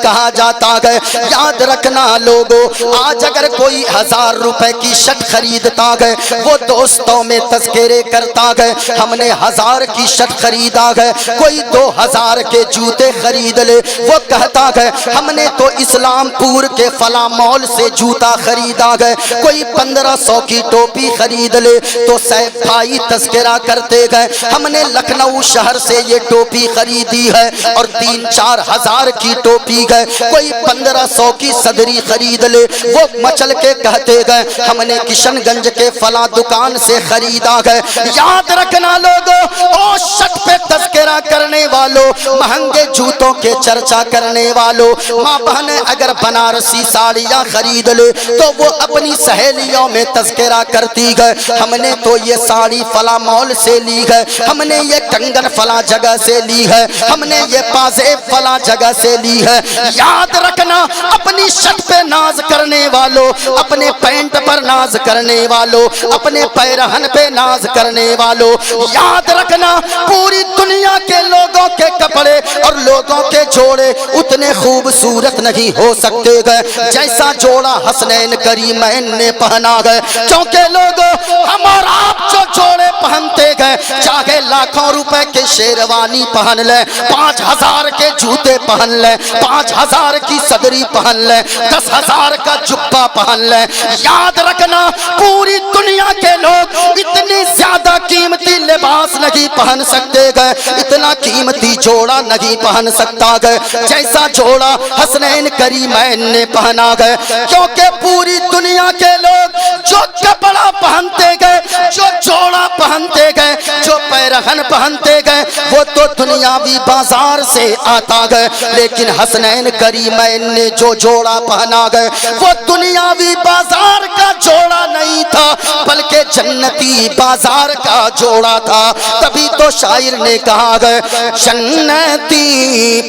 کہا جاتا ہے۔ یاد رکھنا لوگو، آج اگر کوئی 1000 روپے کی شرٹ خریدتا ہے، وہ دوستوں میں تذکرے کرتا ہے ہم نے 1000 کی شرٹ خریدا ہے، کوئی 2000 کے جوتے خرید لے، وہ کہتا ہے ہم نے تو اسلام پور کے فلاں مال سے جوتا خریدا ہے، کوئی 1500 کی ٹوپی خرید لے تو صاحب بھائی تذکرہ کرتے گئے ہم نے لکھنؤ شہر سے یہ ٹوپی خریدی ہے اور 3-4 ہزار کی ٹوپی ہے، کوئی 1500 کی صدری خرید لے، وہ مچل کے کہتے گئے ہم نے کشن گنج کے فلاں دکان سے خریدا ہے۔ یاد رکھنا لوگوں، او شک پہ تذکرہ کرنے والوں، مہنگے جوتوں کے چرچا کرنے والوں، ماں بہنیں اگر بنارسی ساڑیاں خرید لے تو وہ اپنی سہیلیوں میں تذکرہ کرتی ہے ہم نے تو یہ ساڑی فلاں مال سے لی ہے، ہم نے یہ کنگن فلاں جگہ سے لی ہے، ہم نے یہ پازیب فلاں جگہ سے لی ہے۔ یاد رکھنا اپنی شرٹ پہ ناز کرنے والوں، اپنے پینٹ پر ناز کرنے والوں، اپنے پیرہن پہ ناز کرنے والوں، یاد رکھنا پوری دنیا کے لوگوں کے کپڑے اور لوگوں کے جوڑے اتنے خوبصورت نہیں ہو سکتے گئے جیسا جوڑا حسنین کریمین نے پہنا گئے، کیونکہ لوگوں ہم اور آپ جو جوڑے پہنتے گئے چاہے لاکھوں روپے کے شیروانی پہن لیں، 5000 کے جوتے پہن لیں، 5000 کی صدری پہن لیں، 10,000 کا جبہ پہن لیں، یاد رکھنا پوری دنیا کے لوگ اتنی زیادہ قیمتی لباس نہیں پہن سکتے گئے، اتنا قیمتی جوڑا نہیں پہن سکتا گئے جیسا جوڑا حسنین کریمین نے پہنا گئے، کیونکہ پوری دنیا کے لوگ جو کپڑا پہنتے گئے، جو جوڑا پہنتے گئے، جو پیرہن پہنتے گئے وہ تو دنیاوی بازار سے آتا گئے، لیکن حسنین کریمین نے جو جوڑا پہنا گئے وہ دنیاوی بازار کا جوڑا نہیں تھا بلکہ جنتی بازار کا جوڑا تھا۔ تبھی تو شاعر نے کہا گئے جنتی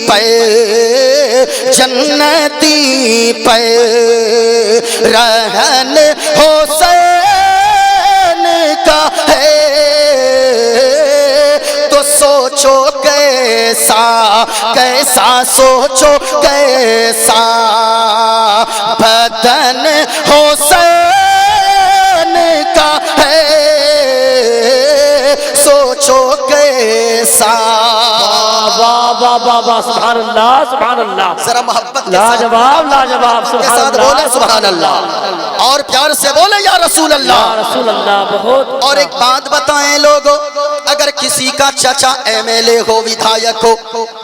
پہ جنتی پہ رہن حسین کا ہے تو سوچو کیسا کیسا سوچو کیسا بدن حسین کا ہے سوچو کیسا۔ واہ سبحان اللہ سبحان اللہ، ذرا محبت کے لاجواب لاجواب، سبحان اللہ بولے سبحان اللہ اور پیار سے بولے یا رسول اللہ، یا رسول اللہ۔ بہت اور ایک بات بتائیں لوگوں، اگر کسی کا چچا ایم ایل اے ہو، ودھایک ہو،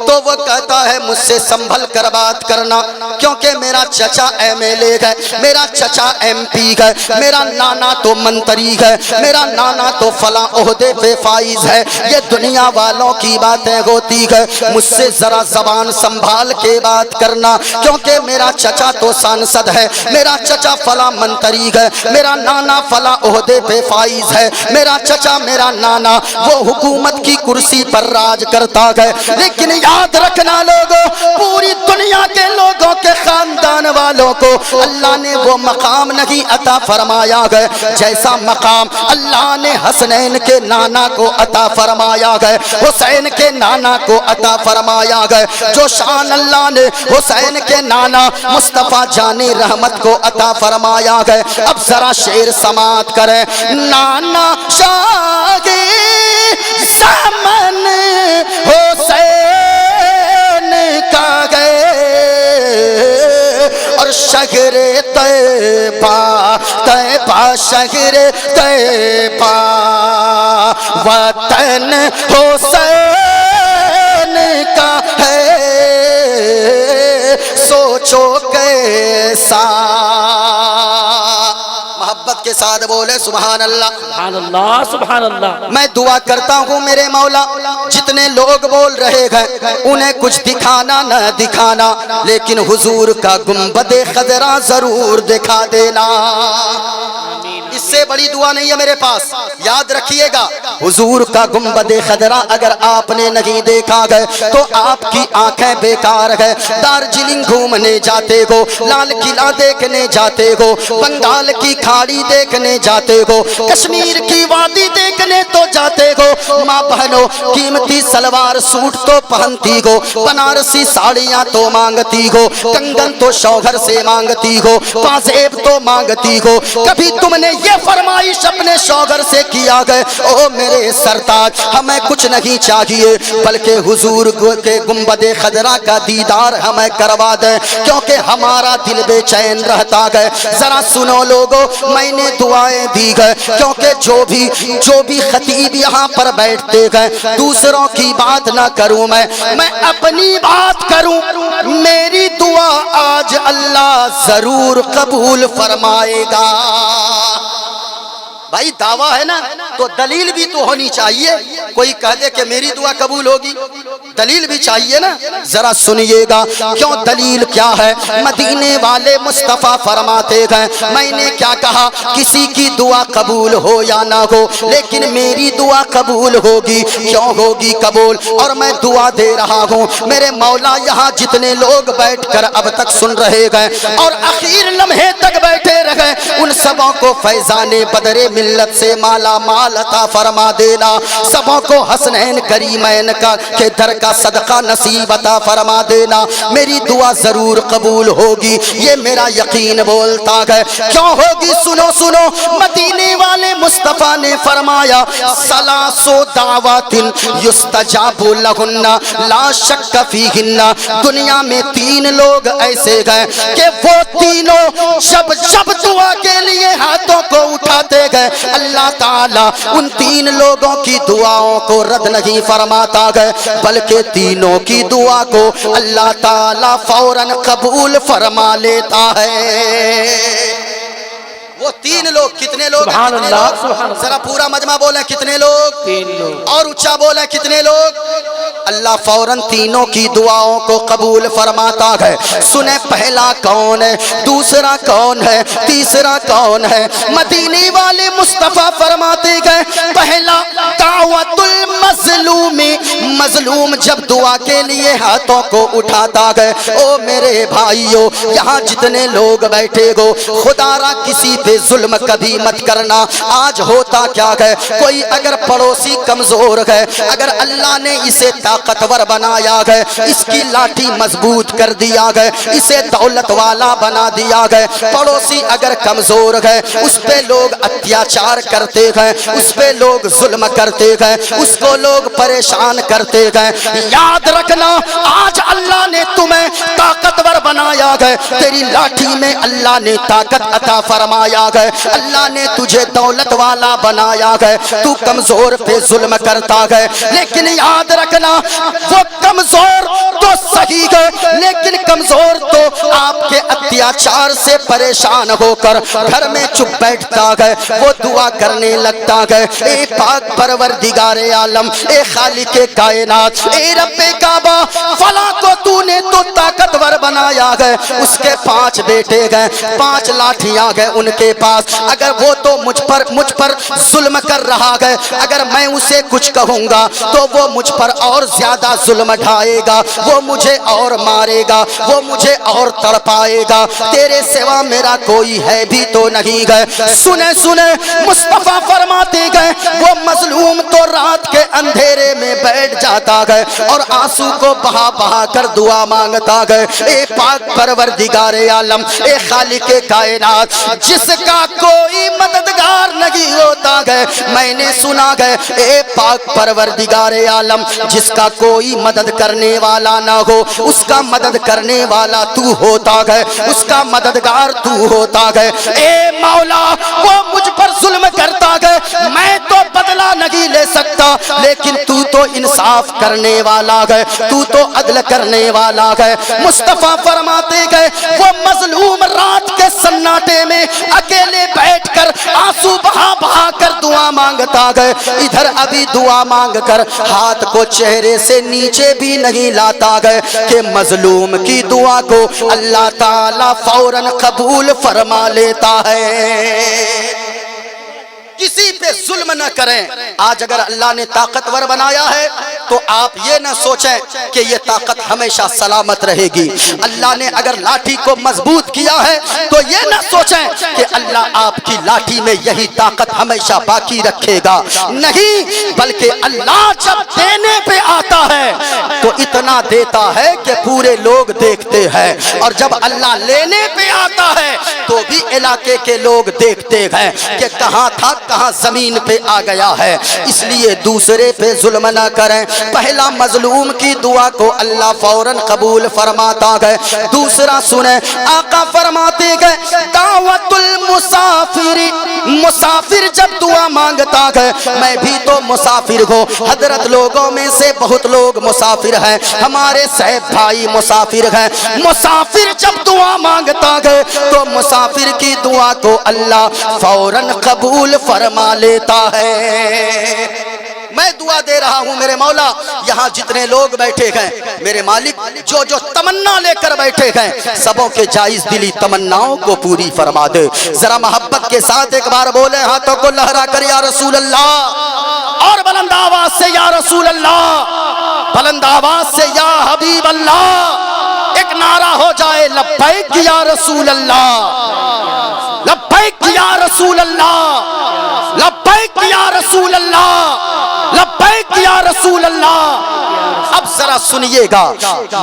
تو وہ کہتا ہے مجھ سے سنبھل کر بات کرنا کیونکہ میرا چچا ایم ایل اے ہے، میرا چچا ایم پی ہے، میرا نانا تو منتری ہے، میرا نانا تو فلاں عہدے پہ فائز ہے، یہ دنیا والوں کی باتیں ہوتی ہے، مجھ سے ذرا زبان سنبھال کے بات کرنا کیونکہ میرا چچا تو سانسد ہے، میرا چچا فلاں منتری ہے، میرا نانا فلاں عہدے پہ فائز ہے، میرا چچا میرا نانا وہ حکومت کی کرسی پر راج کرتا ہے، لیکن یاد رکھنا لوگوں پوری دنیا کے لوگوں کے خاندان والوں کو اللہ نے وہ مقام نہیں عطا فرمایا ہے جیسا مقام اللہ نے حسنین کے نانا کو عطا فرمایا ہے، حسین کے نانا کو عطا فرمایا ہے، جو شان اللہ نے حسین کے نانا مصطفیٰ جان رحمت کو عطا فرمایا ہے۔ اب ذرا شعر سماعت کریں، نانا شاہ زمن حسین کا گئے اور شہر طیبہ طیبہ شہر طیبہ وطن حسین کا ہے سوچو کیسا۔ محبت کے ساتھ بولے سبحان اللہ سبحان اللہ سبحان اللہ۔ میں دعا کرتا ہوں میرے مولا جتنے لوگ بول رہے ہیں انہیں کچھ دکھانا نہ دکھانا لیکن حضور کا گنبد خضرا ضرور دکھا دینا۔ اس سے بڑی دعا نہیں ہے میرے پاس. یاد رکھیے گا حضور کا گنبد خضرا اگر آپ نے نہیں دیکھا گئے تو آپ کی آنکھیں بیکار ہے. دارجلنگ گھومنے جاتے ہو, لال قلعہ دیکھنے جاتے ہو, بنگال کی کھاڑی دیکھنے جاتے ہو, کشمیر کی وادی دیکھنے تو جاتے ہو, ماں بہنوں قیمتی سلوار سوٹ تو پہنتی ہو, بنارسی ساڑیاں تو مانگتی ہو, کنگن تو شوہر سے مانگتی ہو, پازیب تو مانگتی ہو. کبھی تم نے یہ فرمائش اپنے شوہر سے کیا گئے او میرے سرتاج ہمیں کچھ نہیں چاہیے بلکہ حضور کے گنبد خضرا کا دیدار ہمیں کروا دیں کیونکہ ہمارا دل بے چین رہتا گئے. ذرا سنو لوگو, میں نے دعائیں دی گئے کیونکہ جو بھی خطیب یہاں پر بیٹھتے گئے دوسروں کی بات نہ کروں, میں اپنی بات کروں. میری دعا آج اللہ ضرور قبول فرمائے گا. بھائی دعویٰ ہے نا تو دلیل بھی تو ہونی چاہیے. کوئی کہہ دے کہ میری دعا قبول ہوگی, دلیل بھی چاہیے نا. ذرا سنیے گا کیوں دلیل کیا ہے. مدینے والے مصطفیٰ فرماتے گئے میں نے کیا کہا, کسی کی دعا قبول ہو یا نہ ہو لیکن میری دعا قبول ہوگی. کیوں ہوگی قبول؟ اور میں دعا دے رہا ہوں میرے مولا یہاں جتنے لوگ بیٹھ کر اب تک سن رہے گئے اور اخیر لمحے تک بیٹھے رہے ان سبوں کو فیضان بدر ملت سے مالا مال عطا فرما دینا. سبوں کو حسنین کریمین کا کے در کا صدقہ نصیب عطا فرما دینا. میری دعا ضرور قبول ہوگی یہ میرا یقین بولتا ہے. کیوں ہوگی؟ سنو مدینے والے مصطفیٰ نے فرمایا سلاسو دعوات یستجاب لہن لا شک فیہن. دنیا میں 3 لوگ ایسے گئے کہ وہ تینوں جب دعا کے لیے ہاتھوں کو اٹھاتے گئے اللہ تعالیٰ ان 3 لوگوں کی دعاؤں کو رد نہیں فرماتا گئے بلکہ تینوں کی دعا کو اللہ تعالیٰ فوراً قبول فرما لیتا ہے. وہ 3 لوگ کتنے لوگ سبحان ہیں؟ اللہ سبحان اللہ. ذرا پورا مجمع بولیں کتنے لوگ؟ 3 لوگ. اور اونچا بولیں کتنے لوگ؟ اللہ فوراً تینوں کی دعاؤں کو قبول فرماتا ہے. سنیں پہلا کون ہے, دوسرا کون ہے, تیسرا کون ہے؟ مدینے والے مصطفیٰ فرماتے گئے پہلا دعوت المظلوم. مظلوم جب دعا کے لیے ہاتھوں کو اٹھاتا گئے او میرے بھائیو یہاں جتنے لوگ بیٹھے ہو خدا را کسی پہ ظلم کبھی مت کرنا. آج ہوتا کیا ہے, کوئی اگر پڑوسی کمزور ہے اگر اللہ نے اسے طاقتور بنایا گئے, اس کی لاٹھی مضبوط کر دیا گئے, اسے دولت والا بنا دیا گئے, پڑوسی اگر کمزور ہے اس پہ لوگ اتیاچار کرتے گئے, اس پہ لوگ ظلم کرتے گئے, اس کو لوگ پریشان کرتے گئے. یاد رکھنا آج اللہ نے تمہیں طاقتور بنایا گئے, تیری لاٹھی میں اللہ نے طاقت عطا فرمایا گئے, اللہ نے تجھے دولت والا بنایا گئے, تو کمزور پہ ظلم کرتا گئے. لیکن یاد رکھنا وہ کمزور تو صحیح ہے لیکن کمزور تو آپ کے اتیاچار سے پریشان ہو کر گھر میں چپ بیٹھتا گئے, وہ دعا کرنے لگتا گئے اے پاک پروردگار عالم, اے خالق کائنات, اے رب کعبہ فلاں کو تو نے تو طاقتور بنایا گئے. اس کے 5 بیٹے گئے, 5 لاٹھیاں گئے ان کے پاس, اگر وہ تو مجھ پر ظلم کر رہا گئے, اگر میں اسے کچھ کہوں گا تو وہ مجھ پر اور زیادہ ظلم ڈھائے گا, وہ مجھے اور مارے گا, وہ مجھے اور تڑپائے گا, تیرے سوا میرا کوئی ہے بھی تو نہیں گئے. سنے مصطفیٰ فرماتے گئے وہ مظلوم تو رات کے اندھیرے میں بیٹھ جاتا گئے اور آنسو کو بہا کر دعا مانگتا گئے اے پاک پروردگار عالم, اے خالق کائنات, جس کا کوئی مددگار نہیں ہوتا گئے, میں نے سنا گئے اے پاک پروردگار عالم جس کا کوئی مدد کرنے والا نہ ہو اس کا مدد کرنے والا تو ہوتا گئے, اس کا مددگار تو ہوتا گئے. اے مولا وہ مجھ پر ظلم کرتا گئے, میں تو بدلہ نہیں لے سکتا لیکن تو انصاف کرنے والا گئے, تو عدل کرنے والا گئے. مصطفیٰ فرماتے گئے وہ مظلوم رات کے سناٹے میں اکیلے بیٹھ کر آنسو بہا کر دعا مانگتا گئے, ادھر ابھی دعا مانگ کر ہاتھ کو چہرے سے نیچے بھی نہیں لاتا گئے کہ مظلوم کی دعا کو اللہ تعالیٰ فوراً قبول فرما لیتا ہے. کسی پہ ظلم نہ کریں. آج اگر اللہ نے طاقتور بنایا ہے تو آپ یہ نہ سوچیں کہ یہ طاقت ہمیشہ سلامت رہے گی. اللہ نے اگر لاٹھی کو مضبوط کیا ہے تو یہ نہ سوچیں کہ اللہ آپ کی لاٹھی میں یہی طاقت ہمیشہ باقی رکھے گا. نہیں، بلکہ اللہ جب دینے پہ آتا ہے تو اتنا دیتا ہے کہ پورے لوگ دیکھتے ہیں، اور جب اللہ لینے پہ آتا ہے تو بھی علاقے کے لوگ دیکھتے ہیں کہ کہاں تھا، کہاں زمین پہ آ گیا ہے. اس لیے دوسرے پہ ظلم نہ کریں. پہلا مظلوم کی دعا کو اللہ فوراً قبول فرماتا ہے. دوسرا سنیں، آقا فرماتے گئے دعوت المسافر، مسافر جب دعا مانگتا ہے، میں بھی تو مسافر ہوں. حضرت لوگوں میں سے بہت لوگ مسافر ہیں، ہمارے صاحب بھائی مسافر ہیں. مسافر جب دعا مانگتا ہے تو مسافر کی دعا کو اللہ فوراً قبول فرما لیتا ہے. میں دعا دے رہا ہوں میرے مولا، یہاں جتنے لوگ بیٹھے ہیں میرے مالک، جو جو تمنا لے کر بیٹھے ہیں سبوں کے جائز دلی تمناؤں کو پوری فرما دے. ذرا محبت کے ساتھ ایک بار بولے، ہاتھوں کو لہرا کر یا رسول اللہ، اور بلند آواز سے یا رسول اللہ، بلند آواز سے یا حبیب اللہ. ایک نعرہ ہو جائے، لبیک یا رسول اللہ، لبیک یا رسول اللہ، لبیک یا رسول اللہ، لبیک یا رسول اللہ. اب ذرا سنیے گا،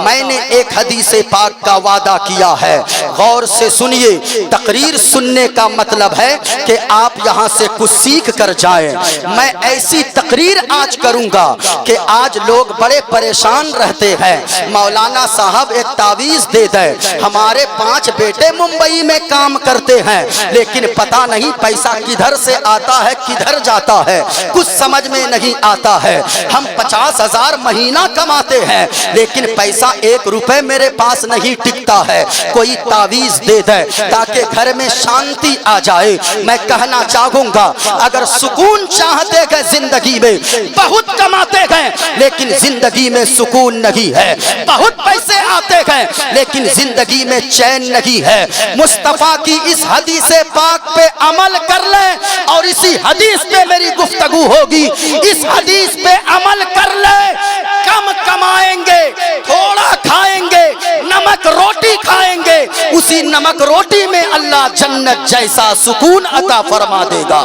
میں نے ایک حدیث پاک کا وعدہ کیا ہے، غور سے سنیے. تقریر سننے کا مطلب ہے کہ آپ یہاں سے کچھ سیکھ کر جائیں. میں ایسی تقریر آج کروں گا کہ آج لوگ بڑے پریشان رہتے ہیں. مولانا صاحب ایک تعویذ دے دے، ہمارے 5 بیٹے ممبئی میں کام کرتے ہیں لیکن پتہ نہیں پیسہ کدھر سے آتا ہے کدھر جاتا ہے، کچھ سمجھ میں نہیں آتا ہے. ہم 50,000 مہینہ کماتے ہیں لیکن پیسہ 1 روپے میرے پاس نہیں ٹکتا ہے. کوئی تعویذ دے دے تاکہ گھر میں شانتی آ جائے. میں کہنا چاہوں گا، اگر سکون چاہتے ہیں زندگی میں، بہت کماتے ہیں لیکن زندگی میں سکون نہیں ہے، بہت پیسے آتے ہیں لیکن زندگی میں چین نہیں ہے، مصطفیٰ کی اس حدیث پاک پہ عمل کر لیں اور اسی حدیث پہ میری گفتگو ہوگی. اس حدیث پہ عمل کر لیں، کم کمائیں گے، تھوڑا کھائیں گے، نمک روٹی کھائیں گے، اسی نمک روٹی میں اللہ جنت جیسا سکون عطا فرما دے گا.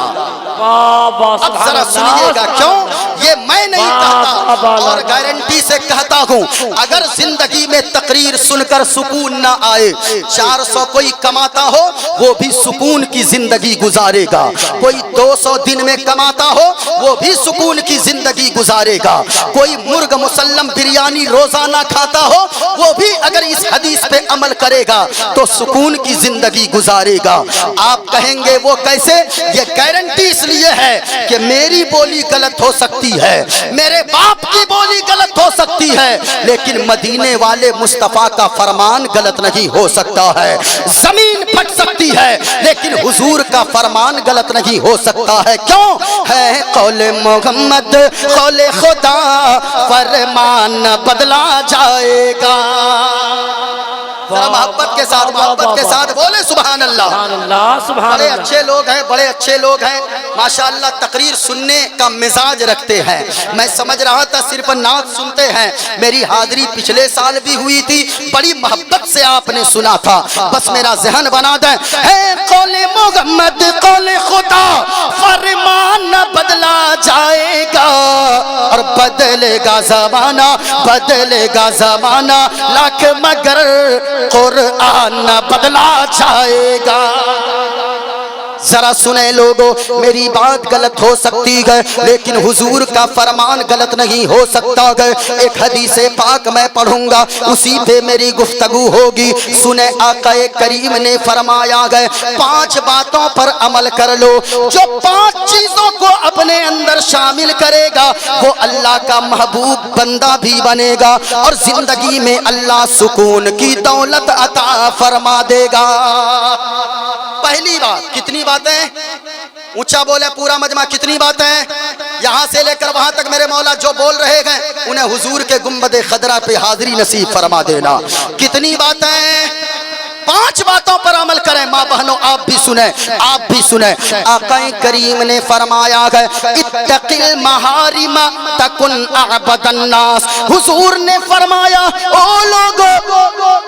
اب ذرا سنیے گا، کیوں یہ میں نہیں کہتا اور گارنٹی سے کہتا ہوں، اگر زندگی میں تقریر سن کر سکون نہ آئے، 400 کوئی کماتا ہو وہ بھی سکون کی زندگی گزارے گا، کوئی 200 دن میں کماتا ہو وہ بھی سکون کی زندگی گزارے گا، کوئی مرغ مسلم بریانی روزانہ کھاتا ہو وہ بھی اگر اس حدیث پہ عمل کرے گا تو سکون کی زندگی گزارے گا. آپ کہیں گے وہ کیسے؟ یہ گارنٹی اس لیے ہے کہ میری بولی غلط ہو سکتی ہے، میرے باپ کی بولی غلط ہو سکتی ہے، لیکن مدینے والے مصطفیٰ کا فرمان غلط نہیں ہو سکتا ہے. زمین پھٹ سکتی ہے لیکن حضور کا فرمان غلط نہیں ہو سکتا ہے. کیوں ہے؟ قول محمد قول خدا، فرمان بدلا جائے گا. محبت کے ساتھ بولے سبحان اللہ. بڑے اچھے لوگ ہیں، بڑے اچھے لوگ ہیں ماشاءاللہ، تقریر سننے کا مزاج رکھتے ہیں. میں سمجھ رہا تھا صرف نعت سنتے ہیں. میری حاضری پچھلے سال بھی ہوئی تھی، بڑی محبت سے آپ نے سنا تھا، بس میرا ذہن بنا دیں. ہے قول محمد قول خدا، فرمان بدلا جائے گا اور بدلے گا زمانہ، بدلے گا زمانہ، لاکھ مگر قرآن نہ بدلا جائے گا. ذرا سنیں لوگوں، میری بات غلط ہو سکتی ہے لیکن حضور کا فرمان غلط نہیں ہو سکتا ہے. ایک حدیث پاک میں پڑھوں گا، اسی پہ میری گفتگو ہوگی. سنیں آقا کریم نے فرمایا ہے 5 باتوں پر عمل کر لو. جو 5 چیزوں کو اپنے اندر شامل کرے گا وہ اللہ کا محبوب بندہ بھی بنے گا اور زندگی میں اللہ سکون کی دولت عطا فرما دے گا. پہلی بات، کتنی باتیں؟ اونچا بولے پورا مجمع، کتنی باتیں؟ یہاں سے لے کر وہاں تک میرے مولا جو بول رہے ہیں انہیں حضور کے گنبد خضرا پہ حاضری نصیب فرما دینا. کتنی باتیں؟ 5 باتوں پر عمل کریں. ماں بہنوں آپ بھی سنیں, آپ بھی سنیں. آقا کریم نے فرمایا ہے اتقی المحارم تکن اعبد الناس. حضور نے فرمایا او لوگو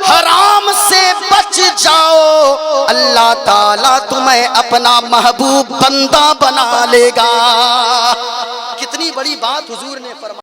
حرام سے بچ جاؤ, اللہ تعالیٰ تمہیں اپنا محبوب بندہ بنا لے گا. کتنی بڑی بات حضور نے فرمایا.